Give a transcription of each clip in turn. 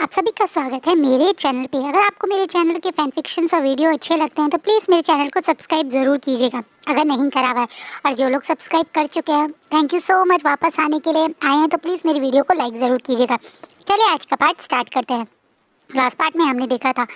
आप सभी का स्वागत है मेरे चैनल पे। अगर आपको मेरे चैनल के फैन फिक्शंस और वीडियो अच्छे लगते हैं तो प्लीज़ मेरे चैनल को सब्सक्राइब ज़रूर कीजिएगा अगर नहीं करा हुआ है। और जो लोग सब्सक्राइब कर चुके हैं, थैंक यू सो मच। वापस आने के लिए आए हैं तो प्लीज़ मेरी वीडियो को लाइक ज़रूर कीजिएगा। चलिए आज का पार्ट स्टार्ट करते हैं। लास्ट पार्ट में हमने देखा था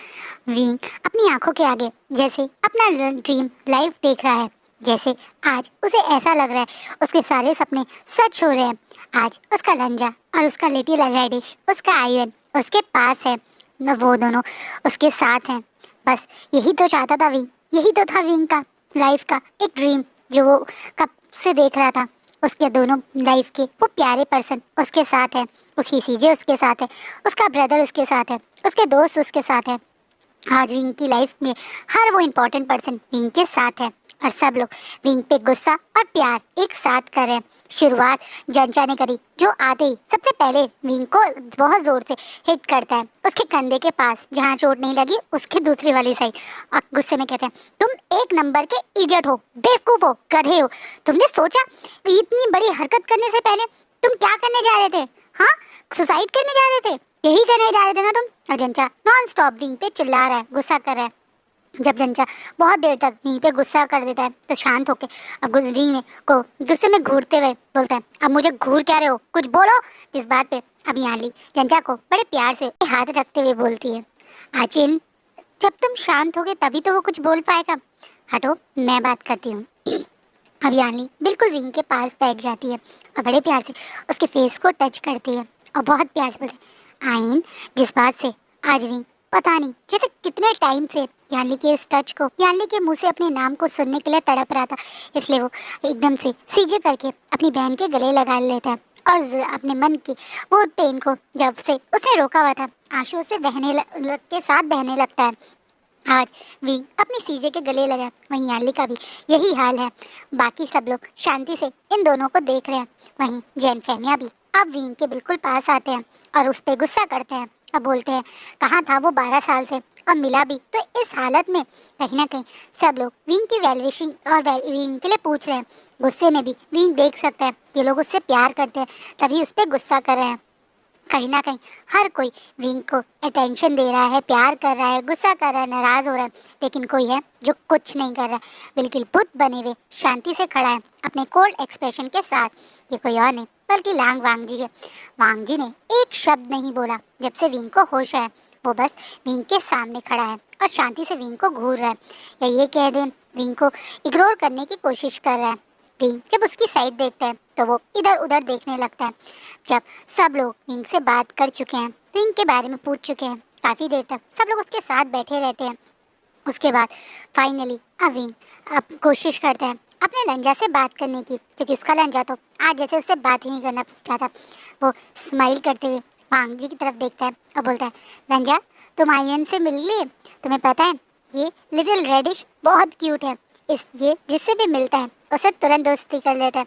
विंग अपनी आंखों के आगे जैसे अपना ड्रीम लाइफ देख रहा है, जैसे आज उसे ऐसा लग रहा है उसके सारे सपने सच हो रहे हैं। आज उसका लंजा और उसका लिटिल रेडिश, उसका आयन उसके पास है, न वो दोनों उसके साथ हैं। बस यही तो चाहता था विंग, यही तो था विंग का लाइफ का एक ड्रीम जो वो कब से देख रहा था। उसके दोनों लाइफ के वो प्यारे पर्सन उसके साथ है, उसकी सीजे उसके साथ है, उसका ब्रदर उसके साथ है, उसके दोस्त उसके साथ है। आज विंग की लाइफ में हर वो इम्पोर्टेंट पर्सन विंग के साथ है और सब लोग विंग पे गुस्सा और प्यार एक साथ कर रहे हैं। शुरुआत जंचा ने करी, जो आते ही सबसे पहले विंग को बहुत जोर से हिट करता है उसके कंधे के पास जहाँ चोट नहीं लगी, उसके दूसरी वाली साइड। और गुस्से में कहते हैं, तुम एक नंबर के इडियट हो, बेवकूफ हो, गधे हो। तुमने सोचा कि इतनी बड़ी हरकत करने से पहले तुम क्या करने जा रहे थे? हाँ, सुसाइड करने जा रहे थे, यही करने जा रहे थे ना तुम? और जंचा नॉन स्टॉप विंग पे चिल्ला रहा है, गुस्सा कर रहा है। जब जंचा बहुत देर तक विंग पे गुस्सा कर देता है तो शांत होके अब विंग में को गुस्से में घूरते हुए बोलता है, अब मुझे घूर क्या रहे हो, कुछ बोलो इस बात पे। अब याली जंचा को बड़े प्यार से हाथ रखते हुए बोलती है, आचिन जब तुम शांत होगे तभी तो वो कुछ बोल पाएगा, हटो मैं बात करती हूँ। अब यानी बिल्कुल विंग के पास बैठ जाती है और बड़े प्यार से उसके फेस को टच करती है और बहुत प्यार से बोलती है, आइन जिस बात से आज विंग पता नहीं जैसे कितने टाइम से यानी के इस टच को, यानी के मुंह से अपने नाम को सुनने के लिए तड़प रहा था, इसलिए वो एकदम से सीजे करके अपनी बहन के गले लगा लेता है और अपने मन की वो पेन को जब से उसने रोका हुआ था आंसू से बहने के साथ बहने लगता है। आज विंग अपनी सीजे के गले लगा, वहीं याली का भी यही हाल है। बाकी सब लोग शांति से इन दोनों को देख रहे हैं। वहीं जैन फैमिया भी अब विंग के बिल्कुल पास आते हैं और उस पर गुस्सा करते हैं और बोलते हैं, कहाँ था वो 12 साल से, अब मिला भी तो इस हालत में। कहीं ना कहीं सब लोग विंग की वेलविशिंग और विंग के लिए पूछ रहे हैं। गुस्से में भी विंग देख सकता है ये लोग उससे प्यार करते हैं, तभी उस पर गुस्सा कर रहे हैं। कहीं ना कहीं हर कोई विंग को अटेंशन दे रहा है, प्यार कर रहा है, गुस्सा कर रहा है, नाराज हो रहा है, लेकिन कोई है जो कुछ नहीं कर रहा, बिल्कुल बुत बने हुए शांति से खड़ा है अपने कोल्ड एक्सप्रेशन के साथ। ये कोई और नहीं बल्कि लांग वांग जी है। वांग जी ने एक शब्द नहीं बोला जब से विंग को होश आया। वो बस विंग के सामने खड़ा है और शांति से विंग को घूर रहा है, या ये कह दें विंग को इग्नोर करने की कोशिश कर रहा है। विंग जब उसकी साइड देखता है तो वो इधर उधर देखने लगता है। जब सब लोग विंग से बात कर चुके हैं, विंग के बारे में पूछ चुके हैं, काफ़ी देर तक सब लोग उसके साथ बैठे रहते हैं। उसके बाद फाइनली अब विंग अब कोशिश करता है अपने लंजा से बात करने की, क्योंकि उसका लंजा तो आज जैसे उससे बात ही नहीं करना चाहता। वो स्माइल करते हुए वांग जी की तरफ देखता है और बोलता है, लंजा तुम आयन से मिल लिए? तुम्हें पता है ये लिटिल रेडिश बहुत क्यूट है, इस ये जिससे भी मिलता है उसे तुरंत दोस्ती कर लेता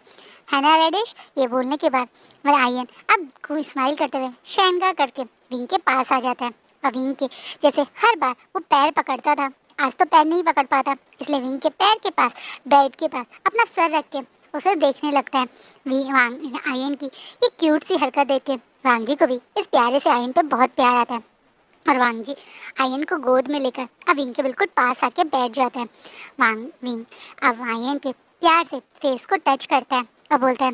है ना रेडिश? ये बोलने के बाद मेरा आयन अब कोई स्माइल करते हुए शैंगा करके विंग के पास आ जाता है और विंग के जैसे हर बार वो पैर पकड़ता था, आज तो पैर नहीं पकड़ पाता, इसलिए विंग के पैर के पास बेड के पास अपना सर रख के उसे देखने लगता है। वांग आयन की ये क्यूट सी हरकत देख के वांग जी को भी इस प्यारे से आयन पे बहुत प्यार आता है और वांग जी आयन को गोद में लेकर अब विंग के बिल्कुल पास आके बैठ जाते हैं। विंग अब आयन के प्यार से फेस को टच करता है और बोलता है,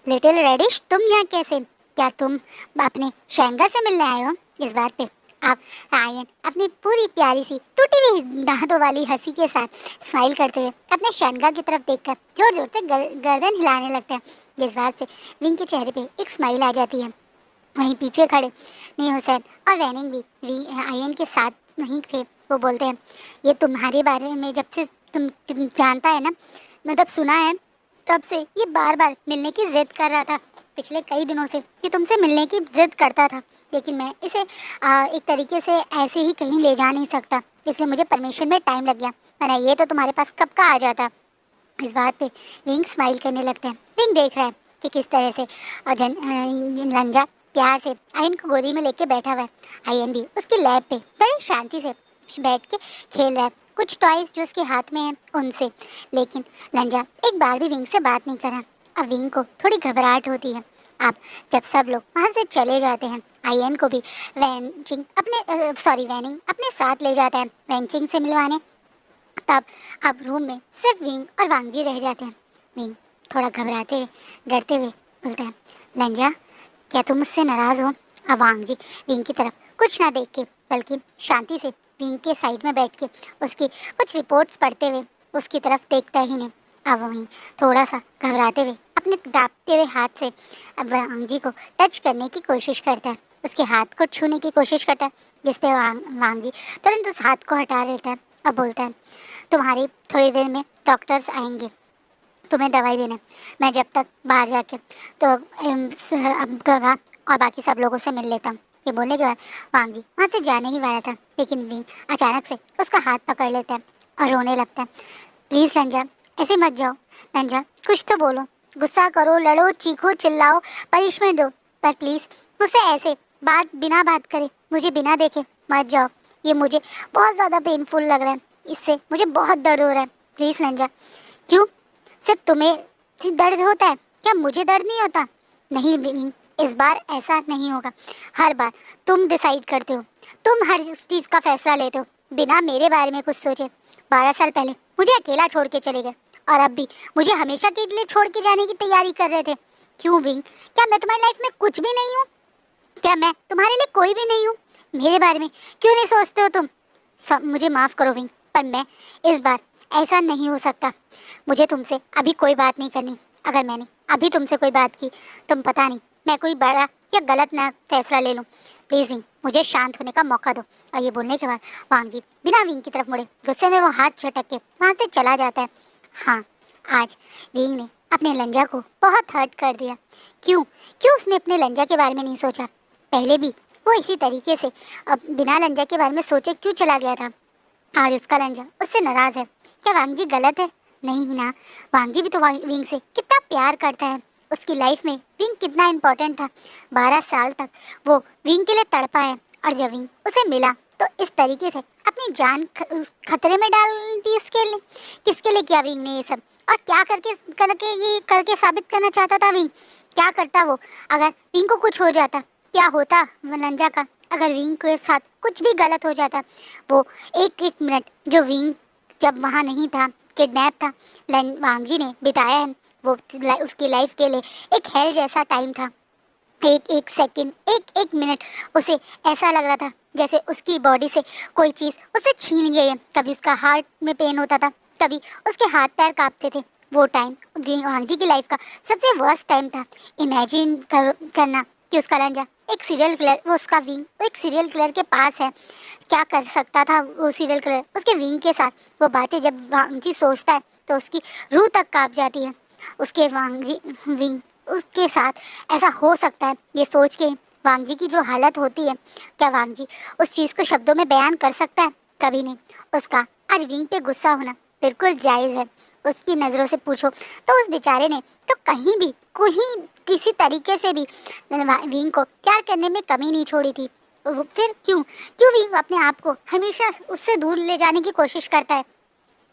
लिटिल रेडिश तुम यहाँ कैसे? क्या तुम अपने शैंगा से मिलने आए हो? इस बात पे अब आयन अपनी पूरी प्यारी सी टूटी हुई दांतों वाली हंसी के साथ स्माइल करते हुए अपने शैंगा की तरफ देखकर जोर जोर से गर्दन हिलाने लगता है, जिस बात से विंग के चेहरे पे एक स्माइल आ जाती है। वहीं पीछे खड़े नहीं हुसैन और वैनिंग भी आयन के साथ नहीं थे। वो बोलते हैं, ये तुम्हारे बारे में जब से तुम जानता है ना, मतलब सुना है, तब से ये बार बार मिलने की जिद कर रहा था। पिछले कई दिनों से ये तुमसे मिलने की जिद करता था, लेकिन मैं इसे एक तरीके से ऐसे ही कहीं ले जा नहीं सकता, इसलिए मुझे परमिशन में टाइम लग गया, वरना ये तो तुम्हारे पास कब का आ जाता। इस बात पे विंग स्माइल करने लगते हैं। विंग देख रहा है कि किस तरह से और लंजा प्यार से आयन को गोदी में लेके बैठा हुआ है। आयन भी उसकी लैब पे बड़ी शांति से बैठ के खेल रहा है कुछ टॉयज जो उसके हाथ में है उनसे, लेकिन लंजा एक बार भी विंग से बात नहीं करा। अब विंग को थोड़ी घबराहट होती है। अब जब सब लोग वहाँ से चले जाते हैं, आयन को भी वैनिंग अपने साथ ले जाता है वेंचिंग से मिलवाने। तब अब रूम में सिर्फ विंग और वांगजी रह जाते हैं। विंग थोड़ा घबराते हुए डरते हुए बोलता है, लंजा क्या तुम मुझसे नाराज़ हो? अब वांगजी विंग की तरफ कुछ ना देख के बल्कि शांति से विंग के साइड में बैठ के उसकी कुछ रिपोर्ट्स पढ़ते हुए उसकी तरफ देखता ही नहीं। अब वहीं थोड़ा सा घबराते हुए अपने कांपते हुए हाथ से अब वांगजी को टच करने की कोशिश करता है, उसके हाथ को छूने की कोशिश करता है, जिस पे वांगजी तुरंत उस हाथ को हटा लेता है। अब बोलता है, तुम्हारी थोड़ी देर में डॉक्टर्स आएंगे तुम्हें दवाई देने, मैं जब तक बाहर जाके तो गगा और बाकी सब लोगों से मिल लेता हूँ। ये बोलने के बाद वांगजी वहाँ से जाने ही वाला था, लेकिन विंग अचानक से उसका हाथ पकड़ लेता है और रोने लगता है। प्लीज़ लंजा ऐसे मत जाओ, लंजा कुछ तो बोलो, गुस्सा करो, लड़ो, चीखो, चिल्लाओ, पनिशमेंट दो, पर प्लीज़ मुझसे ऐसे बिना बात करे, मुझे बिना देखे मत जाओ। ये मुझे बहुत ज़्यादा पेनफुल लग रहा है, इससे मुझे बहुत दर्द हो रहा है। प्लीज़ लंजा। क्यों? सिर्फ तुम्हें सिर्फ दर्द होता है क्या? मुझे दर्द नहीं होता? नहीं विंग, इस बार ऐसा नहीं होगा। हर बार तुम डिसाइड करते हो, तुम हर चीज़ का फैसला लेते हो बिना मेरे बारे में कुछ सोचे। 12 साल पहले मुझे अकेला छोड़ के चले गए और अब भी मुझे हमेशा के लिए छोड़ के जाने की तैयारी कर रहे थे। क्यों विंग? क्या मैं तुम्हारी लाइफ में कुछ भी नहीं हूँ? क्या मैं तुम्हारे लिए कोई भी नहीं हूँ? मेरे बारे में क्यों नहीं सोचते हो तुम? मुझे माफ़ करो विंग, पर मैं इस बार ऐसा नहीं हो सकता। मुझे तुमसे अभी कोई बात नहीं करनी। अगर मैंने अभी तुमसे कोई बात की तुम पता नहीं मैं कोई बड़ा या गलत ना फैसला ले लूँ। प्लीज़ विंग, मुझे शांत होने का मौका दो। और ये बोलने के बाद वांगजी बिना विंग की तरफ मुड़े गुस्से में वो हाथ झटक के वहाँ से चला जाता है। हाँ, आज विंग ने अपने लंजा को बहुत हर्ट कर दिया। क्यों क्यों उसने अपने लंजा के बारे में नहीं सोचा? पहले भी वो इसी तरीके से अब बिना लंजा के बारे में सोचे क्यों चला गया था? आज उसका लंजा उससे नाराज़ है। क्या वांगजी गलत है? नहीं ना, वांगजी भी तो विंग से कितना प्यार करता है। उसकी लाइफ में विंग कितना इम्पोर्टेंट था। 12 साल तक वो विंग के लिए तड़पा है और जब विंग उसे मिला तो इस तरीके से अपनी जान खतरे में डाल दी उसके लिए। किसके लिए किया विंग ने ये सब? और क्या करके साबित करना चाहता था विंग? क्या करता वो अगर विंग को कुछ हो जाता? क्या होता लंजा का अगर विंग के साथ कुछ भी गलत हो जाता? वो एक एक मिनट जो विंग जब वहाँ नहीं था, किडनैप था, वांगजी ने बिताया है, वो उसकी लाइफ के लिए एक हेल जैसा टाइम था। एक एक सेकंड, एक एक मिनट उसे ऐसा लग रहा था जैसे उसकी बॉडी से कोई चीज़ उसे छीन गई है। कभी उसका हार्ट में पेन होता था, कभी उसके हाथ पैर कांपते थे। वो टाइम वांगजी की लाइफ का सबसे वर्स्ट टाइम था। इमेजिन करना कि उसका लंजा एक सीरियल किलर, वो उसका विंग एक सीरियल किलर के पास है। क्या कर सकता था वो सीरियल किलर उसके विंग के साथ? वो बातें जब वांगजी सोचता है तो उसकी रूह तक कांप जाती है। उसके विंग उसके साथ ऐसा हो सकता है, ये सोच के वांगजी की जो हालत होती है, क्या वांगजी उस चीज़ को शब्दों में बयान कर सकता है? कभी नहीं। उसका आज विंग पे गुस्सा होना बिल्कुल जायज़ है। उसकी नज़रों से पूछो तो उस बेचारे ने तो कहीं भी किसी तरीके से भी विंग को प्यार करने में कमी नहीं छोड़ी थी। फिर क्यों क्यों विंग अपने आप को हमेशा उससे दूर ले जाने की कोशिश करता है?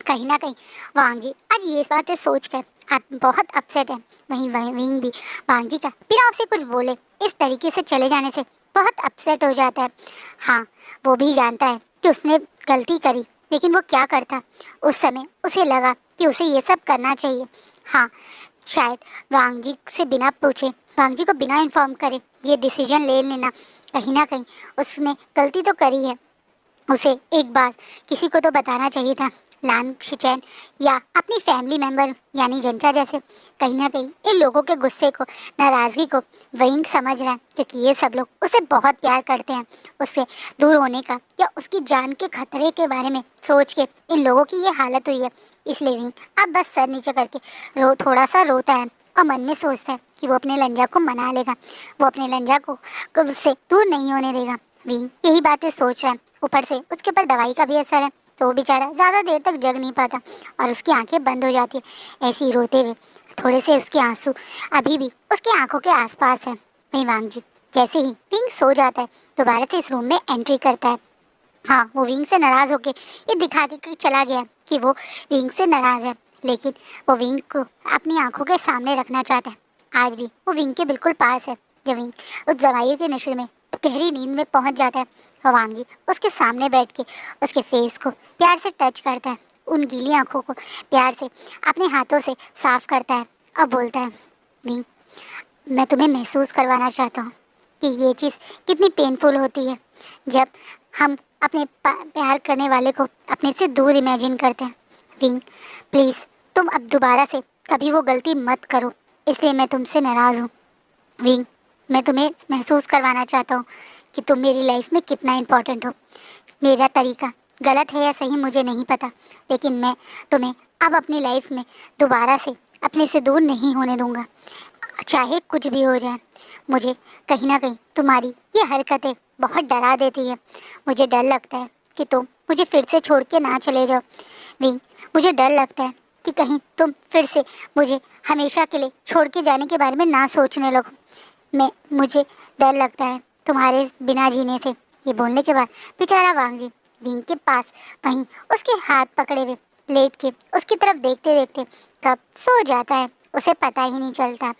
कहीं ना कहीं वांगजी आज ये बातें सोचकर आप बहुत अपसेट है। वहीं विंग भी वांगजी का बिना उसे कुछ बोले इस तरीके से चले जाने से बहुत अपसेट हो जाता है। हाँ, वो भी जानता है कि उसने गलती करी, लेकिन वो क्या करता? उस समय उसे लगा कि उसे ये सब करना चाहिए। हाँ, शायद वांगजी से बिना पूछे, वांगजी को बिना इन्फॉर्म करे ये डिसीजन ले लेना, कहीं ना कहीं उसने गलती तो करी है। उसे एक बार किसी को तो बताना चाहिए था, लान शिचैन या अपनी फैमिली मेम्बर यानी जंचा जैसे। कहीं ना कहीं इन लोगों के गुस्से को, नाराज़गी को विंग समझ रहा है, क्योंकि ये सब लोग उसे बहुत प्यार करते हैं। उससे दूर होने का या उसकी जान के खतरे के बारे में सोच के इन लोगों की ये हालत हुई है। इसलिए विंग अब बस सर नीचे करके थोड़ा सा रोता है और मन में सोचता है कि वो अपने लंजा को मना लेगा, वो अपने लंजा को उससे दूर नहीं होने देगा। विंग यही बातें सोच रहा है। ऊपर से उसके ऊपर दवाई का भी असर है, तो वो बेचारा ज़्यादा देर तक जग नहीं पाता और उसकी आंखें बंद हो जाती है। ऐसे ही रोते हुए थोड़े से उसके आंसू अभी भी उसकी आंखों के आसपास है। वहीं वांगजी जैसे ही विंग सो जाता है दोबारा से इस रूम में एंट्री करता है। हाँ, वो विंग से नाराज़ होके ये दिखा के चला गया कि वो विंग से नाराज़ है, लेकिन वो विंग को अपनी आंखों के सामने रखना चाहता है। आज भी वो विंग के बिल्कुल पास है। जब विंग उस दवाइयों के नशे में गहरी नींद में पहुंच जाता है। और वांग जी उसके सामने बैठ के उसके फेस को प्यार से टच करता है, उन गीली आंखों को प्यार से अपने हाथों से साफ करता है और बोलता है, विंग, मैं तुम्हें महसूस करवाना चाहता हूँ कि ये चीज़ कितनी पेनफुल होती है जब हम अपने प्यार करने वाले को अपने से दूर इमेजिन करते हैं। विंग, प्लीज़ तुम अब दोबारा से कभी वो गलती मत करो, इसलिए मैं तुमसे नाराज़ हूँ। विंग, मैं तुम्हें महसूस करवाना चाहता हूँ कि तुम मेरी लाइफ में कितना इम्पोर्टेंट हो। मेरा तरीका गलत है या सही मुझे नहीं पता, लेकिन मैं तुम्हें अब अपनी लाइफ में दोबारा से अपने से दूर नहीं होने दूंगा, चाहे कुछ भी हो जाए। मुझे कहीं ना कहीं तुम्हारी ये हरकतें बहुत डरा देती है। मुझे डर लगता है कि तुम मुझे फिर से छोड़ के ना चले जाओ। विंग, मुझे डर लगता है कि कहीं तुम फिर से मुझे हमेशा के लिए छोड़ के जाने के बारे में ना सोचने लगो। मुझे डर लगता है तुम्हारे बिना जीने से। ये बोलने के बाद बेचारा वांग जी विंग के पास वहीं उसके हाथ पकड़े हुए लेट के उसकी तरफ देखते देखते कब सो जाता है, उसे पता ही नहीं चलता।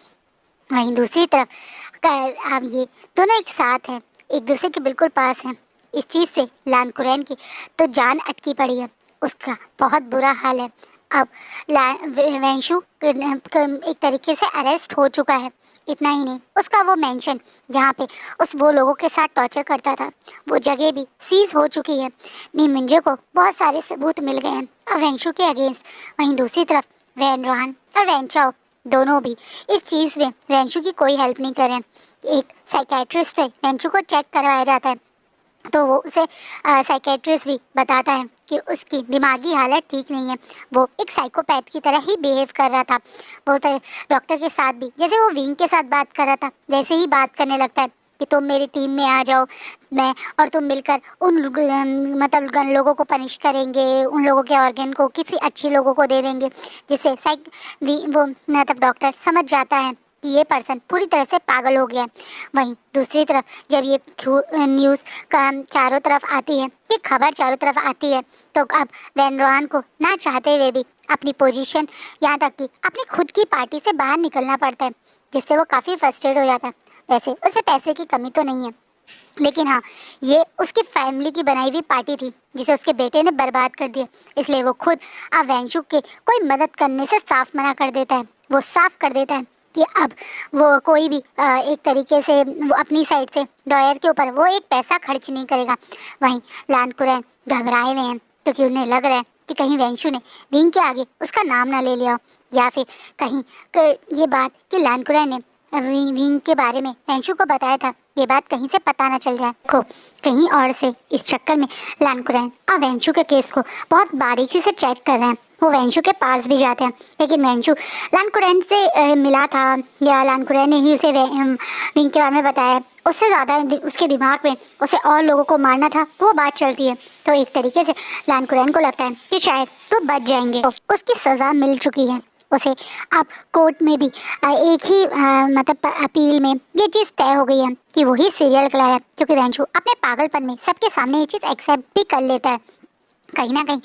वहीं दूसरी तरफ अब ये दोनों एक साथ हैं, एक दूसरे के बिल्कुल पास हैं। इस चीज़ से लान कुरैन की तो जान अटकी पड़ी है, उसका बहुत बुरा हाल है। अब वैंशु एक तरीके से अरेस्ट हो चुका है। इतना ही नहीं, उसका वो मेंशन जहाँ पे वो लोगों के साथ टॉर्चर करता था, वो जगह भी सीज हो चुकी है। नी मिंजे को बहुत सारे सबूत मिल गए हैं अब वैंशु के अगेंस्ट। वहीं दूसरी तरफ वैन रोहन और वैन चाओ दोनों भी इस चीज़ में वैंशु की कोई हेल्प नहीं कर रहे हैं। एक साइकेट्रिस्ट है, वैंशु को चेक करवाया जाता है तो वो उसे साइकेट्रिस्ट भी बताता है कि उसकी दिमागी हालत ठीक नहीं है, वो एक साइकोपैथ की तरह ही बिहेव कर रहा था। बोलता है डॉक्टर के साथ भी जैसे वो विंग के साथ बात कर रहा था वैसे ही बात करने लगता है कि तुम मेरी टीम में आ जाओ, मैं और तुम मिलकर उन मतलब गन लोगों को पनिश करेंगे, उन लोगों के ऑर्गन को किसी अच्छी लोगों को दे देंगे, जिससे वो मतलब डॉक्टर समझ जाता है कि ये पर्सन पूरी तरह से पागल हो गया है। वहीं दूसरी तरफ जब ये न्यूज़ का चारों तरफ आती है, ये खबर चारों तरफ आती है, तो अब वैन रोहन को ना चाहते हुए भी अपनी पोजीशन यहाँ तक कि अपनी खुद की पार्टी से बाहर निकलना पड़ता है, जिससे वो काफ़ी फ्रस्ट्रेट हो जाता है। वैसे उसमें पैसे की कमी तो नहीं है, लेकिन हाँ, ये उसकी फैमिली की बनाई हुई पार्टी थी जिसे उसके बेटे ने बर्बाद कर दिया, इसलिए वो खुद अब वैंशु के कोई मदद करने से साफ मना कर देता है। वो साफ कर देता है कि अब वो कोई भी एक तरीके से वो अपनी साइड से डॉयर के ऊपर वो एक पैसा खर्च नहीं करेगा। वहीं लान कुरैन घबराए हुए हैं क्योंकि उन्हें लग रहा है कि कहीं वैंशु ने विंग के आगे उसका नाम ना ले लिया हो, या फिर कहीं ये बात कि लान कुरैन ने विंग के बारे में वैंशु को बताया था, ये बात कहीं से पता ना चल जाए को कहीं और से। इस चक्कर में लान कुरैन और वैंशु के केस को बहुत बारीकी से चेक कर रहे हैं। वो वैंशु के पास भी जाते हैं, लेकिन वैंशु लान कुरैन से मिला था या लान कुरैन ने ही उसे विंग के बारे में बताया, उससे ज़्यादा उसके दिमाग में उसे और लोगों को मारना था, वो बात चलती है। तो एक तरीके से लान कुरैन को लगता है कि शायद तो बच जाएंगे। तो उसकी सज़ा मिल चुकी है उसे। अब कोर्ट में भी एक ही मतलब अपील में ये चीज़ तय हो गई है कि वही सीरियल किलर है, क्योंकि वैंशु अपने पागलपन में सबके सामने ये चीज़ एक्सेप्ट भी कर लेता है। कहीं ना कहीं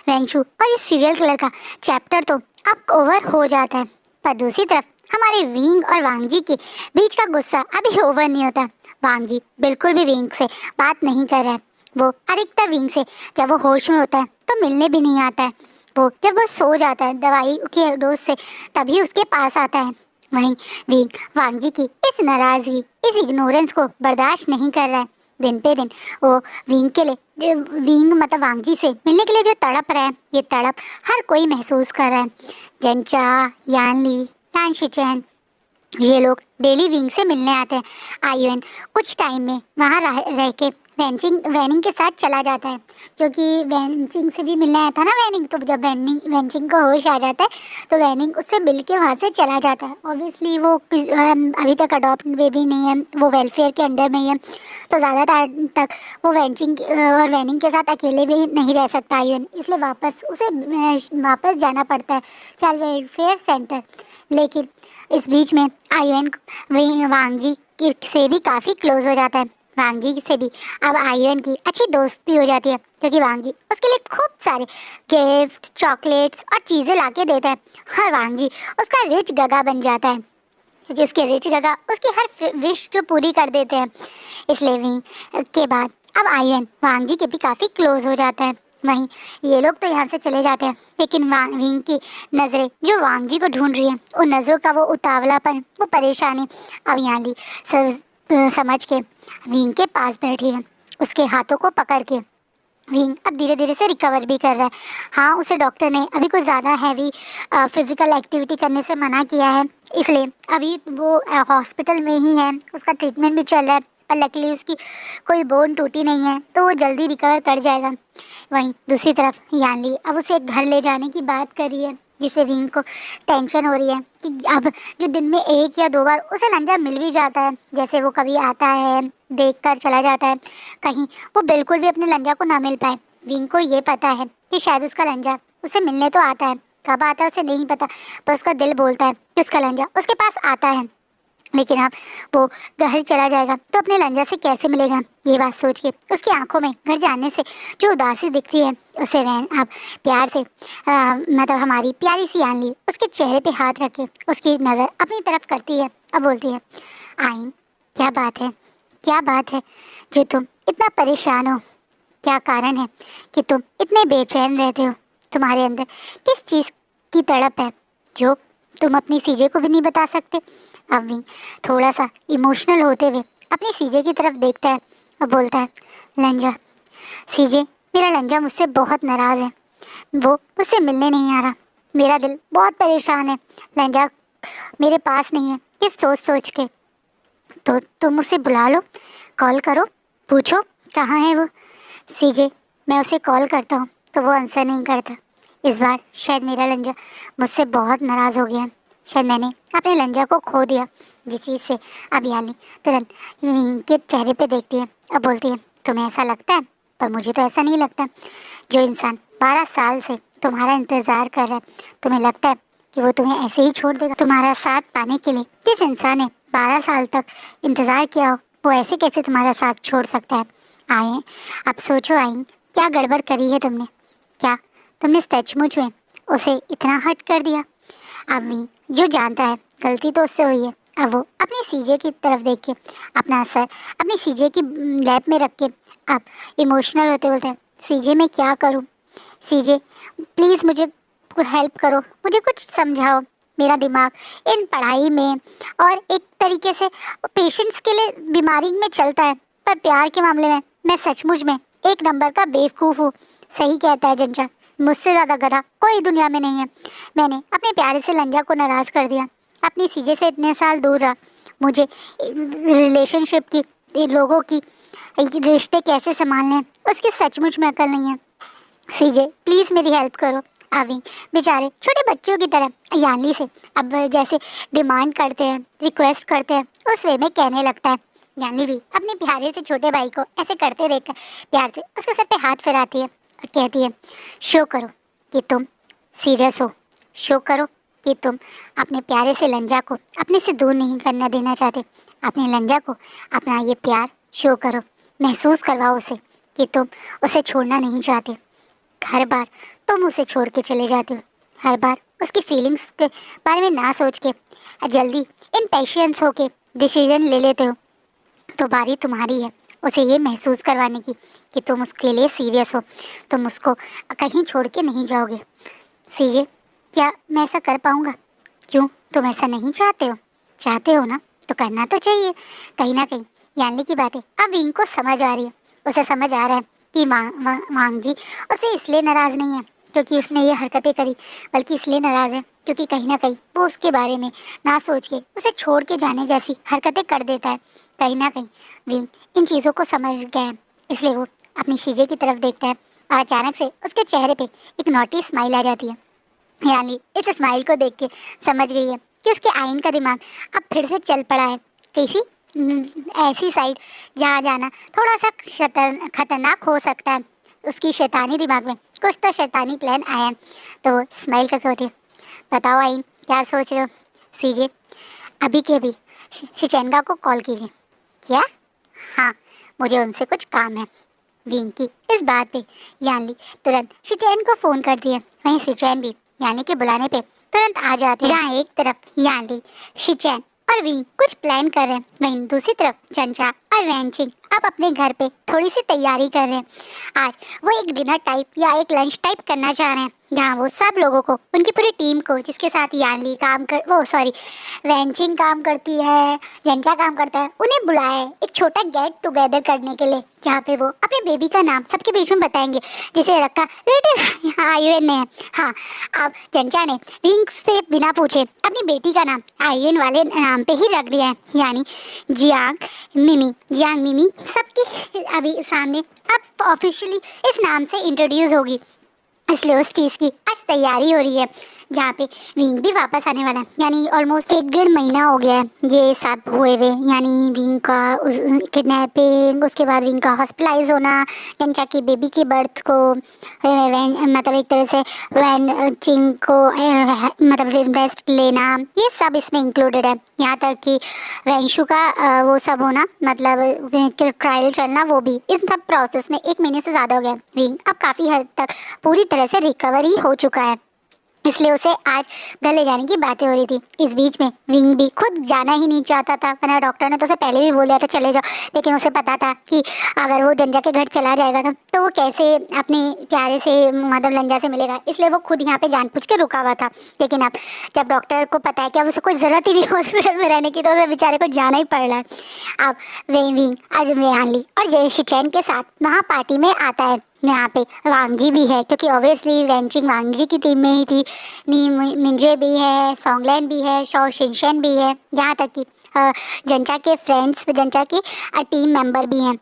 वैंशु और इस सीरियल किलर का चैप्टर तो अब ओवर हो जाता है, पर दूसरी तरफ हमारे विंग और वांग जी के बीच का गुस्सा अभी ओवर नहीं होता। वांग जी बिल्कुल भी विंग से बात नहीं कर रहा है, वो अधिकतर विंग से जब वो होश में होता है तो मिलने भी नहीं आता है। वो जब वो सो जाता है दवाई के डोज से तभी उसके पास आता है। वहीं विंग वांग जी की इस नाराज़गी, इस इग्नोरेंस को बर्दाश्त नहीं कर रहा है। दिन पे दिन वो विंग के लिए विंग मतलब वांग जी से मिलने के लिए जो तड़प रहा है, ये तड़प हर कोई महसूस कर रहा है। जंचा, यानली, लान शिचैन, ये लोग डेली विंग से मिलने आते हैं। आयुन कुछ टाइम में वहाँ रह के वैनिंग के साथ चला जाता है, क्योंकि वैनिंग से भी मिलने आया था ना वैनिंग, तो जब वैनिंग को होश आ जाता है तो वैनिंग उससे मिल के वहाँ से चला जाता है। ऑब्वियसली वो अभी तक अडॉप्ट बेबी नहीं है, वो वेलफेयर के अंडर में ही है, तो ज़्यादा तक वो वैनिंग के साथ अकेले भी नहीं रह सकता आयुन, इसलिए वापस जाना पड़ता है चाइल्ड वेलफेयर सेंटर। लेकिन इस बीच में आयुन वांग जी से भी काफ़ी क्लोज हो जाता है। वांग जी से भी अब आयुन की अच्छी दोस्ती हो जाती है, क्योंकि वांग जी उसके लिए खूब सारे गिफ्ट, चॉकलेट्स और चीज़ें ला के देता है और वांग जी उसका रिच गगा बन जाता है। जो उसके रिच गगा उसकी हर विश जो पूरी कर देते हैं। इसलिए विंग के बाद अब आयन वांग जी के भी काफ़ी क्लोज हो जाता है। वहीं ये लोग तो यहाँ से चले जाते हैं, लेकिन विंग की नज़रें जो वांग जी को ढूंढ रही हैं, उन नज़रों का वो उतावलापन, वो परेशानी अब याली समझ के विंग के पास बैठी है, उसके हाथों को पकड़ के। विंग अब धीरे धीरे से रिकवर भी कर रहा है। हाँ, उसे डॉक्टर ने अभी कुछ ज़्यादा हैवी फिजिकल एक्टिविटी करने से मना किया है, इसलिए अभी वो हॉस्पिटल में ही है, उसका ट्रीटमेंट भी चल रहा है। और लकीली उसकी कोई बोन टूटी नहीं है, तो वो जल्दी रिकवर कर जाएगा। वहीं दूसरी तरफ यानली अब उसे एक घर ले जाने की बात कर रही है, जिसे विंग को टेंशन हो रही है कि अब जो दिन में 1 या 2 बार उसे लंजा मिल भी जाता है, जैसे वो कभी आता है देख कर चला जाता है, कहीं वो बिल्कुल भी अपने लंजा को ना मिल पाए। विंग को ये पता है कि शायद उसका लंजा उसे मिलने तो आता है, कब आता है उसे नहीं पता, पर उसका दिल बोलता है कि उसका लंजा उसके पास आता है। लेकिन अब वो घर चला जाएगा तो अपने लंजा से कैसे मिलेगा, ये बात सोच के उसकी आंखों में घर जाने से जो उदासी दिखती है, उसे वह अब प्यार से मतलब हमारी प्यारी सी यानली उसके चेहरे पे हाथ रख के उसकी नज़र अपनी तरफ करती है और बोलती है, आइन क्या बात है, क्या बात है जो तुम इतना परेशान हो, क्या कारण है कि तुम इतने बेचैन रहते हो, तुम्हारे अंदर किस चीज़ की तड़प है जो तुम अपनी सीजे को भी नहीं बता सकते। अब भी थोड़ा सा इमोशनल होते हुए अपनी सीजे की तरफ देखता है और बोलता है, लंजा सीजे, मेरा लंजा मुझसे बहुत नाराज़ है, वो मुझसे मिलने नहीं आ रहा, मेरा दिल बहुत परेशान है, लंजा मेरे पास नहीं है। ये सोच सोच के तो तुम उसे बुला लो, कॉल करो, पूछो कहाँ है वो। सीजे, मैं उसे कॉल करता हूँ तो वो आंसर नहीं करता। इस बार शायद मेरा लंजा मुझसे बहुत नाराज़ हो गया, शायद मैंने अपने लंजा को खो दिया, जिस चीज़ से अब याली तुरंत विंग के चेहरे पे देखती है और बोलती है, तुम्हें ऐसा लगता है, पर मुझे तो ऐसा नहीं लगता। जो इंसान 12 साल से तुम्हारा इंतज़ार कर रहा है, तुम्हें लगता है कि वो तुम्हें ऐसे ही छोड़ देगा? तुम्हारा साथ पाने के लिए जिस इंसान ने 12 साल तक इंतज़ार किया हो, वो ऐसे कैसे तुम्हारा साथ छोड़ सकता है? आए, अब सोचो आइन, क्या गड़बड़ करी है तुमने? क्या तुमने सचमुच में उसे इतना हर्ट कर दिया? अब भी जो जानता है गलती तो उससे हुई है, अब वो अपनी सीजे की तरफ देख के अपना सर अपनी सीजे की लैप में रख के अब इमोशनल होते बोलते हैं, सीजे मैं क्या करूं? सीजे प्लीज़ मुझे हेल्प करो, मुझे कुछ समझाओ, मेरा दिमाग इन पढ़ाई में और एक तरीके से पेशेंट्स के लिए बीमारी में चलता है, पर प्यार के मामले में मैं सचमुच में एक नंबर का बेवकूफ़ हूँ। सही कहता है जंजा, मुझसे ज़्यादा गधा कोई दुनिया में नहीं है। मैंने अपने प्यारे से लंजा को नाराज़ कर दिया, अपनी सीजे से इतने साल दूर रहा, मुझे रिलेशनशिप की लोगों की रिश्ते कैसे संभालने हैं उसकी सचमुच में अकल नहीं है। सीजे प्लीज़ मेरी हेल्प करो। अभी बेचारे छोटे बच्चों की तरह यानली से अब जैसे डिमांड करते हैं, रिक्वेस्ट करते हैं, उस वे में कहने लगता है। यानली भी अपने प्यारे से छोटे भाई को ऐसे करते देखकर प्यार से उसके सर पे हाथ फिराती है और कहती है, शो करो कि तुम सीरियस हो, शो करो कि तुम अपने प्यारे से लंजा को अपने से दूर नहीं करना देना चाहते, अपने लंजा को अपना ये प्यार शो करो, महसूस करवाओ उसे कि तुम उसे छोड़ना नहीं चाहते। हर बार तुम उसे छोड़ के चले जाते हो, हर बार उसकी फीलिंग्स के बारे में ना सोच के जल्दी इम्पेशेंस होके डिसीजन ले लेते हो, तो बारी तुम्हारी है उसे ये महसूस करवाने की कि तुम उसके लिए सीरियस हो, तुम उसको कहीं छोड़ के नहीं जाओगे। सीजे, क्या मैं ऐसा कर पाऊँगा? क्यों, तुम ऐसा नहीं चाहते हो? चाहते हो ना, तो करना तो चाहिए। कहीं ना कहीं यानली की बातें अब विंग को समझ आ रही है, उसे समझ आ रहा है कि वांग जी उसे इसलिए नाराज़ नहीं है क्योंकि उसने ये हरकतें करी, बल्कि इसलिए नाराज़ है क्योंकि कहीं ना कहीं वो उसके बारे में ना सोच के उसे छोड़ के जाने जैसी हरकतें कर देता है। कहीं ना कहीं विंग इन चीज़ों को समझ गया है, इसलिए वो अपनी सीजे की तरफ देखता है और अचानक से उसके चेहरे पे एक नॉटी स्माइल आ जाती है। यानी इस स्माइल को देख के समझ गई है कि उसके आइन का दिमाग अब फिर से चल पड़ा है किसी ऐसी साइड जहाँ जाना थोड़ा सा खतरनाक हो सकता है। उसकी शैतानी दिमाग में कुछ तो शैतानी प्लान आया है, तो वो स्माइल करके होती है, बताओ आइन क्या सोच रहे हो? सीजे, अभी के अभी शिचेंगा को कॉल कीजिए। क्या? हाँ, मुझे उनसे कुछ काम है। विंग की इस बात पे यानली तुरंत शिचैन को फ़ोन कर दिया, वहीं शिचैन भी यानली के बुलाने पे तुरंत आ जाते हैं। जहाँ एक तरफ यानली शिचैन और विंग कुछ प्लान कर रहे हैं। वहीं दूसरी तरफ जंचा और वैनचिंग अब अपने घर पे थोड़ी सी तैयारी कर रहे हैं। आज वो एक डिनर टाइप या एक लंच टाइप करना चाह रहे हैं, जहाँ वो सब लोगों को, उनकी पूरी टीम को, जिसके साथ यानली काम कर वो सॉरी वैनचिंग काम करती है, जंचा काम करता है, उन्हें बुलाया है एक छोटा गेट टुगेदर करने के लिए, जहाँ पे वो अपने बेबी का नाम सबके बीच में बताएंगे, जिसे रखा लिटिल आयुन ने है। हाँ, अब जंचा ने विंग से बिना पूछे अपनी बेटी का नाम आयुन वाले नाम पे ही रख दिया है, यानी जियांग मिमी सबके अभी सामने अब ऑफिशियली इस नाम से इंट्रोड्यूस होगी। इसलिए उस चीज़ की आज तैयारी हो रही है, जहाँ पे विंग भी वापस आने वाला है। यानी ऑलमोस्ट 1-1.5 महीना हो गया है ये सब हुए हुए, यानी विंग का किडनैपिंग, उसके बाद विंग का हॉस्पिटलाइज होना, जंचा की बेबी की बर्थ को, मतलब एक तरह से वैन चिंग को मतलब रेस्ट लेना, ये सब इसमें इंक्लूडेड है। यहाँ तक कि वैंशु का वो सब होना, मतलब ट्रायल चलना, वो भी इस सब प्रोसेस में 1 महीने से ज़्यादा हो गया। विंग अब काफ़ी हद तक पूरी तरह से रिकवरी हो चुका है, इसलिए उसे आज घर ले जाने की बातें हो रही थी। इस बीच में विंग भी खुद जाना ही नहीं चाहता था, वरना डॉक्टर ने तो उसे पहले भी बोल दिया था चले जाओ, लेकिन उसे पता था कि अगर वो जंजा के घर चला जाएगा तो वो कैसे अपने प्यारे से मतलब लंजा से मिलेगा, इसलिए वो खुद यहाँ पे जानबूझ के रुका हुआ था। लेकिन अब जब डॉक्टर को पता है कि अब उसे कोई ज़रूरत ही नहीं हॉस्पिटल में रहने की, तो उसे बेचारे को जाना ही पड़ रहा है। अब विंग आज रेहानली और जय शिचैन के साथ वहाँ पार्टी में आता है। यहाँ पे वांगजी भी है, क्योंकि ऑब्वियसली वैनचिंग वांगजी की टीम में ही थी। नी मिंजे भी है, सोंगलैन भी है, शो शिनशन भी है, यहाँ तक कि जंचा के फ्रेंड्स, जंचा के टीम मेंबर भी हैं।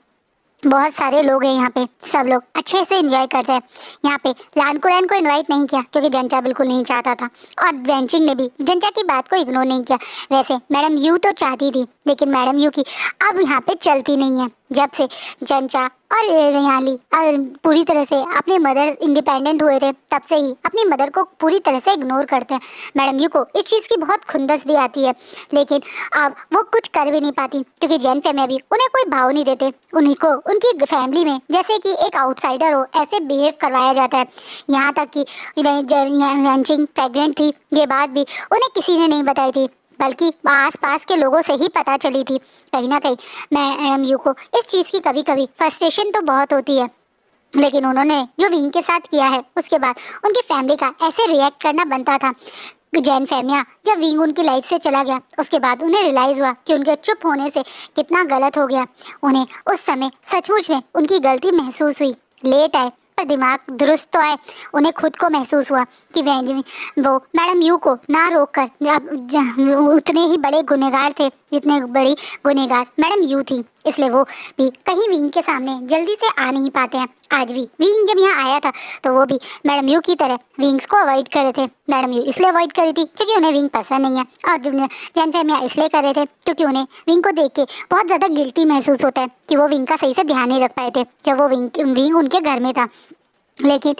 बहुत सारे लोग हैं यहाँ पे, सब लोग अच्छे से एंजॉय करते हैं। यहाँ पे लानकुरैन को इनवाइट नहीं किया क्योंकि जंचा बिल्कुल नहीं चाहता था, और वैनचिंग ने भी जंचा की बात को इग्नोर नहीं किया। वैसे मैडम यू तो चाहती थी, लेकिन मैडम यू की अब यहाँ पे चलती नहीं है। जब से जंचा और रेहानली पूरी तरह से अपने मदर इंडिपेंडेंट हुए थे, तब से ही अपनी मदर को पूरी तरह से इग्नोर करते हैं। मैडम यू को इस चीज़ की बहुत खुंदस भी आती है, लेकिन अब वो कुछ कर भी नहीं पाती, क्योंकि जैन फैमिली भी उन्हें कोई भाव नहीं देते। उन्हीं को उनकी फैमिली में जैसे कि एक आउटसाइडर हो ऐसे बिहेव करवाया जाता है। यहाँ तक कि वैनचिंग प्रेग्नेंट थी, ये बात भी उन्हें किसी ने नहीं बताई थी, बल्कि आस-पास के लोगों से ही पता चली थी। कहीं ना कहीं मैडम यू को इस चीज़ की कभी कभी फ्रस्ट्रेशन तो बहुत होती है, लेकिन उन्होंने जो विंग के साथ किया है उसके बाद उनकी फैमिली का ऐसे रिएक्ट करना बनता था। जैन फैमिया जब विंग उनकी लाइफ से चला गया, उसके बाद उन्हें रियलाइज़ हुआ कि उनके चुप होने से कितना गलत हो गया। उन्हें उस समय सचमुच में उनकी गलती महसूस हुई। लेट आए पर दिमाग दुरुस्त तो आए। उन्हें खुद को महसूस हुआ कि वो मैडम यू को ना रोक कर उतने ही बड़े गुनहगार थे जितने बड़ी गुनहगार मैडम यू थी, इसलिए वो भी कहीं विंग के सामने जल्दी से आ नहीं पाते हैं। आज भी विंग जब यहाँ आया था तो वो भी मैडम यू की तरह विंग्स को अवॉइड कर रहे थे। मैडम यू इसलिए अवॉइड करी थी क्योंकि उन्हें विंग पसंद नहीं है, और जैन फैमिया इसलिए कर रहे थे क्योंकि उन्हें विंग को देख के बहुत ज़्यादा गिल्टी महसूस होता है कि वो विंग का सही से ध्यान नहीं रख पाए थे जब वो विंग उनके घर में था। लेकिन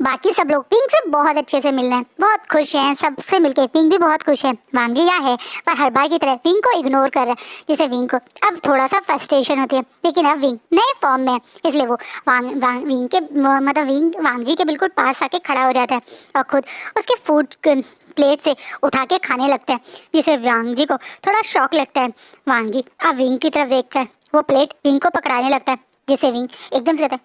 बाकी सब लोग विंग से बहुत अच्छे से मिल रहे हैं, बहुत खुश हैं, सबसे मिलके विंग भी बहुत खुश है। वांगी यहाँ है पर हर बार की तरह विंग को इग्नोर कर रहा है, जिससे विंग को अब थोड़ा सा फ्रस्ट्रेशन होती है। लेकिन अब विंग नए फॉर्म में है, इसलिए वो विंग वांगी के बिल्कुल पास आके खड़ा हो जाता है और खुद उसके फूड प्लेट से उठा के खाने लगता है, जिससे वांगी को थोड़ा शौक लगता है। वांगी अब विंग की तरफ देखकर वो प्लेट विंग को पकड़ाने लगता है, जिसे विंग एकदम से कहता है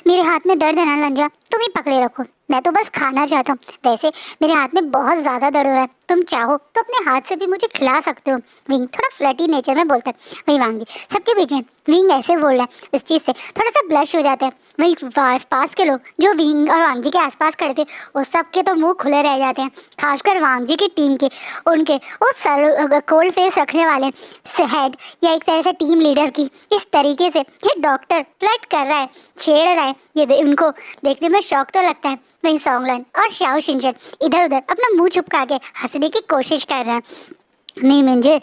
मेरे हाथ में दर्द है ना लंजा, तुम ही पकड़े रखो, मैं तो बस खाना चाहता हूँ। वैसे मेरे हाथ में बहुत ज़्यादा दर्द हो रहा है, तुम चाहो तो अपने हाथ से भी मुझे खिला सकते हो। विंग थोड़ा फ्लर्टी नेचर में बोलता है। वही वांगी सबके बीच में विंग ऐसे बोल रहा है, इस चीज़ से थोड़ा सा ब्लश हो जाता है। वही आसपास के लोग जो विंग और वांगी के आसपास खड़े थे, वो सबके तो मुंह खुले रह जाते हैं, खासकर वांगी की टीम के, उनके उस कोल्ड फेस रखने वाले हेड या एक तरह से टीम लीडर की इस तरीके से ये डॉक्टर फ्लर्ट कर रहा है, छेड़ रहा है, ये उनको देखने में शौक तो लगता है। वहीं सोंगलन और शाओ शिनचन इधर उधर अपना मुंह छुपा के हंसने की कोशिश कर रहे हैं। नी मिंजे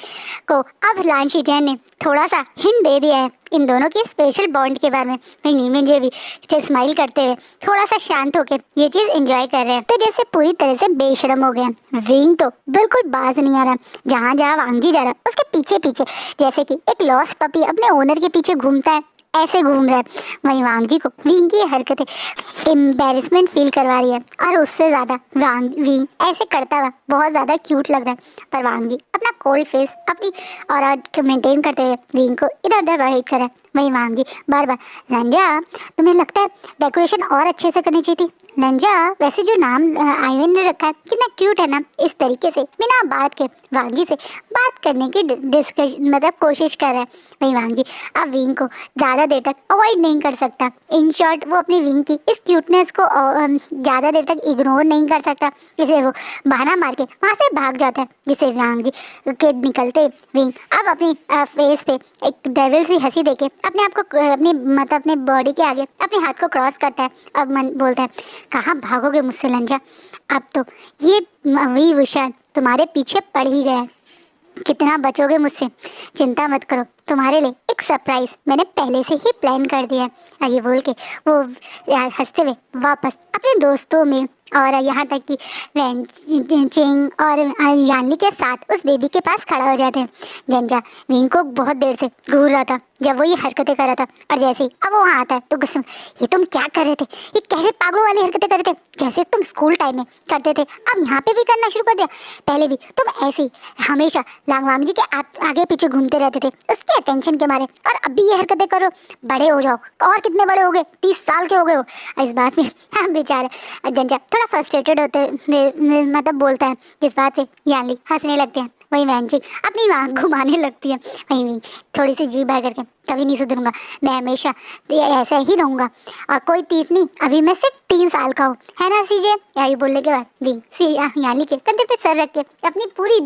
को अब लान शिचैन ने थोड़ा सा हिंट दे दिया है इन दोनों की स्पेशल बॉन्ड के बारे में। वहीं नी मिंजे भी स्माइल करते हुए थोड़ा सा शांत होकर ये चीज़ एंजॉय कर रहे हैं। तो जैसे पूरी तरह से बेशरम हो गए। विंग तो बिल्कुल बाज नहीं आ रहा, जहाँ जहाँ वांगी जा रहा है उसके पीछे पीछे, जैसे कि एक लॉस्ट पपी अपने ओनर के पीछे घूमता है, ऐसे घूम रहा है। वहीं वांग जी को विंग की हरकतें एम्बेरसमेंट फील करवा रही है और उससे ज़्यादा विंग ऐसे करता हुआ बहुत ज़्यादा क्यूट लग रहा है। पर वांग जी अपना कोल्ड फेस अपनी और मेंटेन करते हुए विंग को इधर उधर रोहित कर रहा है। वहीं वांग जी बार बार, लंजा तुम्हें लगता है डेकोरेशन और अच्छे से करनी चाहिए थी। लंजा वैसे जो नाम आयन ने रखा है कितना क्यूट है ना। इस तरीके से बिना बात के वांग जी से बात करने की डिस्कश मतलब कोशिश कर रहा है। वहीं वांग जी अब विंग को ज़्यादा देर तक अवॉइड नहीं कर सकता। इन शॉर्ट वो अपनी विंग की इस क्यूटनेस को ज़्यादा देर तक इग्नोर नहीं कर सकता, इसलिए वो बहाना मार के वहाँ से भाग जाता है। जिससे वांग जी के निकलते विंग अब अपनी फेस पे एक डेविल सी हंसी देके अपने आप को अपनी मतलब अपने बॉडी के आगे अपने हाथ को क्रॉस करता है। अब मन बोलता है, कहाँ भागोगे मुझसे लंजा, अब तो ये वही विशाल तुम्हारे पीछे पड़ ही गया है। कितना बचोगे मुझसे, चिंता मत करो, तुम्हारे लिए एक सरप्राइज मैंने पहले से ही प्लान कर दिया है। और ये बोल के वो हंसते हुए वापस अपने दोस्तों में और यहाँ तक कि वैन चिंग और यानली के साथ उस बेबी के पास खड़ा हो जाते हैं। जंजा विंग को बहुत देर से घूर रहा था जब वो ये हरकतें कर रहा था, और जैसे ही अब वो वहाँ आता है तो गुस्से में, ये तुम क्या कर रहे थे, ये कैसे पागलों वाली हरकतें कर रहे थे, जैसे तुम स्कूल टाइम में करते थे अब यहाँ पे भी करना शुरू कर दिया। पहले भी तुम ऐसे ही हमेशा लांगवांग जी के आगे पीछे घूमते रहते थे उसके अटेंशन के मारे, और अब भी ये हरकतें करो, बड़े हो जाओ। और कितने बड़े हो गए, 30 साल के हो गए हो। इस बात में हम बेचारा जंजा थोड़ा फ्रस्ट्रेटेड होते मतलब बोलता है। इस बात पे यानली हंसने लगते हैं। वही वैनचिक अपनी आँख घुमाने लगती है। वहीं थोड़ी सी जी भर करके, कभी नहीं सुधरूंगा, मैं हमेशा ऐसा ही रहूंगा, और कोई 30 नहीं, अभी मैं सिर्फ 3 साल का हूँ, है ना सीजे। यही बोलने के बाद यानी के कंधे पे सर रख के अपनी पूरी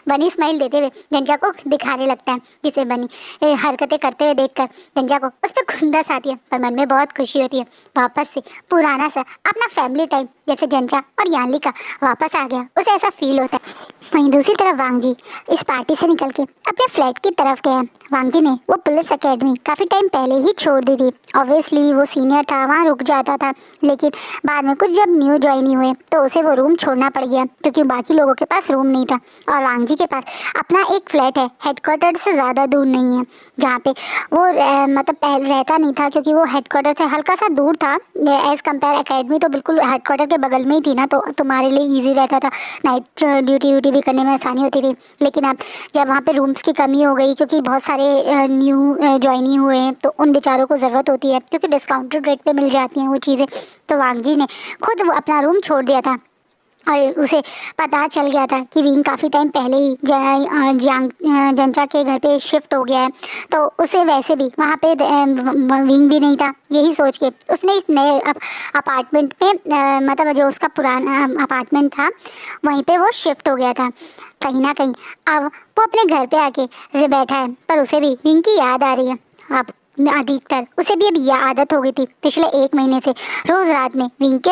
बनी स्माइल देते हुए जंजा को दिखाने लगता है। जिसे बनी हरकतें करते हुए देखकर जंजा को उस पर खुंदस आती है, पर मन में बहुत खुशी होती है। वापस से पुराना सा अपना फैमिली टाइम जैसे जंजा और यानली का वापस आ गया, उसे ऐसा फील होता है। वहीं दूसरी तरफ वांग जी इस पार्टी से निकल के अपने फ्लैट की तरफ गया। वांग जी ने वो पुलिस एकेडमी काफ़ी टाइम पहले ही छोड़ दी थी। ऑब्वियसली वो सीनियर था, वहाँ रुक जाता था, लेकिन बाद में कुछ जब न्यू ज्वाइन हुए तो उसे वो रूम छोड़ना पड़ गया, क्योंकि बाकी लोगों के पास रूम नहीं था। और वांग जी के पास अपना एक फ्लैट है, हेडक्वार्टर से ज़्यादा दूर नहीं है, जहाँ पे वो मतलब पहले रहता नहीं था, क्योंकि वो हेडक्वार्टर से हल्का सा दूर था एज़ कम्पेयर एकेडमी तो बिल्कुल हेडक्वार्टर के बगल में ही थी ना, तो तुम्हारे लिए ईजी रहता था, नाइट ड्यूटी भी करने में आसानी होती थी। लेकिन अब जब वहाँ पे रूम्स की कमी हो गई, क्योंकि बहुत सारे न्यू ज्वाइनी हुए हैं, तो उन बेचारों को ज़रूरत होती है, क्योंकि डिस्काउंटेड रेट पे मिल जाती हैं वो चीज़ें। तो वांग जी ने खुद वो अपना रूम छोड़ दिया था, और उसे पता चल गया था कि विंग काफ़ी टाइम पहले ही जंचा के घर पे शिफ्ट हो गया है, तो उसे वैसे भी वहाँ पे विंग भी नहीं था। यही सोच के उसने इस नए अपार्टमेंट में मतलब जो उसका पुराना अपार्टमेंट था वहीं पे वो शिफ्ट हो गया था। कहीं ना कहीं अब वो अपने घर पे आके बैठा है, पर उसे भी विंग की याद आ रही है। अब अधिकतर उसे भी अब यह आदत हो गई थी पिछले 1 महीने से रोज़ रात में विंग के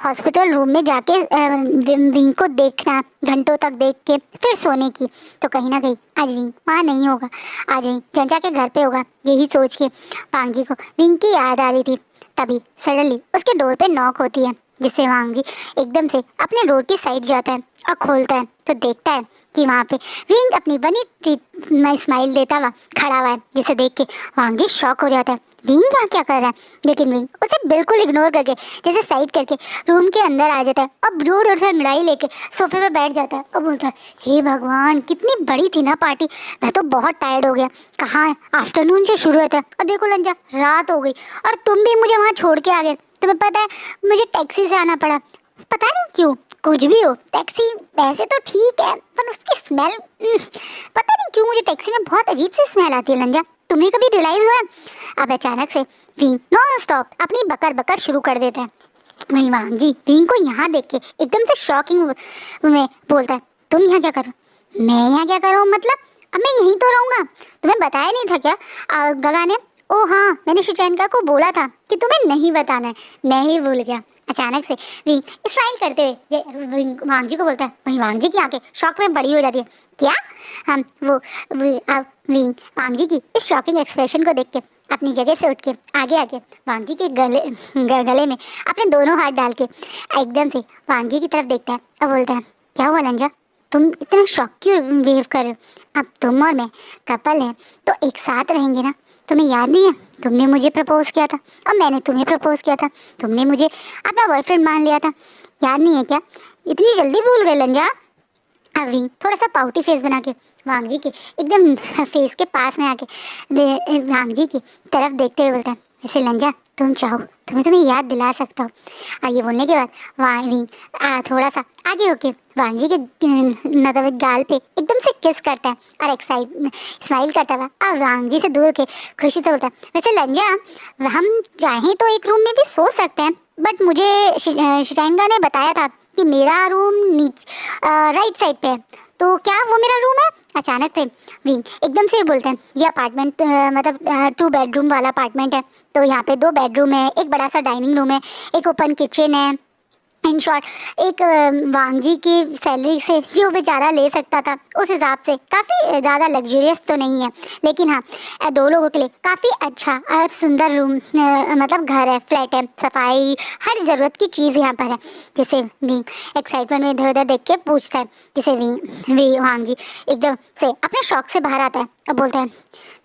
हॉस्पिटल रूम में जाके विंग को देखना, घंटों तक देख के फिर सोने की। तो कहीं ना कहीं आज विंग वहाँ नहीं होगा, आज विंग जंजा के घर पे होगा। यही सोच के वांग जी को विंग की याद आ रही थी। तभी सडनली उसके डोर पे नॉक होती है, जिससे वांग जी एकदम से अपने डोर की साइड जाता है और खोलता है तो देखता है कि वहाँ पे विंग अपनी बनी स्माइल देता हुआ खड़ा हुआ है, जिसे देख के वांग जी शॉक हो जाता है। विंग यहाँ क्या कर रहा है, लेकिन विंग उसे बिल्कुल इग्नोर करके जैसे साइड करके रूम के अंदर आ जाता है और ब्रूड से अंगड़ाई लेके सोफे पे बैठ जाता है और बोलता है, हे भगवान कितनी बड़ी थी ना पार्टी, मैं तो बहुत टायर्ड हो गया। कहाँ है, आफ्टरनून से शुरू होता है और देखो लंजा रात हो गई और तुम भी मुझे वहाँ छोड़ के आ गए। तुम्हें पता है मुझे टैक्सी से आना पड़ा, पता नहीं क्यों, कुछ भी हो, टैक्सी वैसे तो ठीक है पर उसकी स्मेल पता नहीं क्यों मुझे टैक्सी में बहुत अजीब सी स्मेल आती है। लंजा तुमने कभी रियलाइज हुआ? अब अचानक से विंग नॉन स्टॉप अपनी बकर बकर शुरू कर देता है। वहीं वांग जी विंग को यहाँ देख के एकदम से शॉकिंग में बोलता है, तुम यहाँ क्या कर रहे हो? मैं यहाँ क्या कर रहा हूँ मतलब? अब मैं यहीं तो रहूँगा, तुम्हें बताया नहीं था क्या गगा ने? ओ हाँ, मैंने शिचैनका को बोला था कि तुम्हें नहीं बताना है, मैं ही भूल गया। अचानक से विंग स्माइल करते हुए वांग जी को बोलता है। वहीं वांग जी की आंखें शॉक में बड़ी हो जाती है। क्या? हम अब विंग वांग जी की इस शॉकिंग एक्सप्रेशन को देख के अपनी जगह से उठ के आगे आके वांग जी के गले में अपने दोनों हाथ डाल के एकदम से वांग जी की तरफ देखता है और बोलता है, क्या हुआ लंजा, तुम इतना शॉक क्यों बिहेव कर रहे हो? अब तुम और मैं कपल हैं तो एक साथ रहेंगे ना, तुम्हें याद नहीं है तुमने मुझे प्रपोज किया था और मैंने तुम्हें प्रपोज किया था। तुमने मुझे अपना बॉयफ्रेंड मान लिया था, याद नहीं है क्या? इतनी जल्दी भूल गए लंजा? अभी थोड़ा सा पाउटी फेस बना के वांग जी के एकदम फेस के पास में आके वांग जी की तरफ देखते हुए बोलता है, वैसे लंजा तुम चाहो तुम्हें याद दिला सकता हूँ। और ये बोलने के बाद वांग थोड़ा सा आगे होके वांग जी के मतलब गाल पे एकदम से किस करता है और एक्साइट स्माइल करता है और वांग जी से दूर के खुशी से बोलता है, वैसे लंजा हम चाहें तो एक रूम में भी सो सकते हैं, बट मुझे शिटाइंगा ने बताया था कि मेरा रूम राइट साइड पे है, तो क्या वो मेरा रूम है? अचानक से विंग एकदम से बोलते हैं, ये अपार्टमेंट मतलब 2 बेडरूम वाला अपार्टमेंट है, तो यहाँ पे 2 बेडरूम है, एक बड़ा सा डाइनिंग रूम है, एक ओपन किचन है। इन शॉर्ट एक वांग जी की सैलरी से जो बेचारा ले सकता था उस हिसाब से काफ़ी ज़्यादा लग्जरियस तो नहीं है, लेकिन हाँ 2 लोगों के लिए काफ़ी अच्छा और सुंदर रूम मतलब घर है, फ्लैट है, सफाई हर ज़रूरत की चीज़ यहाँ पर है। जिसे विंग एक्साइटमेंट में इधर उधर देख के पूछता है, जिसे वांग जी एकदम से अपने शौक से बाहर आता है और बोलता है,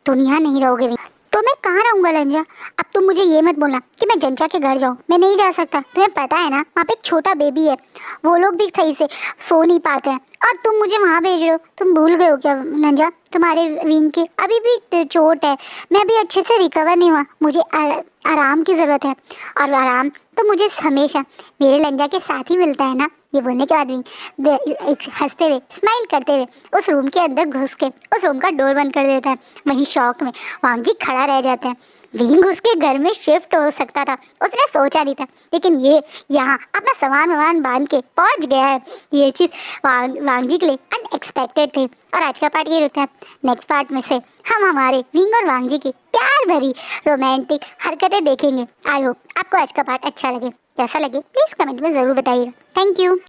तुम यहाँ नहीं रहोगे विंग, तो मैं कहाँ रहूँगा लंजा? अब तुम मुझे ये मत बोलना कि मैं जंचा के घर जाऊँ, मैं नहीं जा सकता। तुम्हें पता है ना वहाँ पे एक छोटा बेबी है, वो लोग भी सही से सो नहीं पाते हैं और तुम मुझे वहाँ भेज रहे हो। तुम भूल गए हो क्या लंजा? तुम्हारे विंग के अभी भी चोट है, मैं अभी अच्छे से रिकवर नहीं हुआ, मुझे आराम की ज़रूरत है और आराम तो मुझे हमेशा मेरे लंजा के साथ ही मिलता है ना। ये बोलने के बाद भी एक हंसते हुए स्माइल करते हुए उस रूम के अंदर घुस के उस रूम का डोर बंद कर देता है। वहीं शौक में वांग जी खड़ा रह जाता है। विंग उसके घर में शिफ्ट हो सकता था, उसने सोचा नहीं था, लेकिन ये यहाँ अपना सामान बांध के पहुँच गया है। ये चीज़ वांग जी के लिए अनएक्सपेक्टेड थी। और आज का पार्ट ये रहता है। नेक्स्ट पार्ट में से हम हमारे विंग और वांग जी की प्यार भरी रोमांटिक हरकतें देखेंगे। आई होप आपको आज का पार्ट अच्छा लगे। कैसा लगे प्लीज़ कमेंट में ज़रूर बताइएगा। Thank you.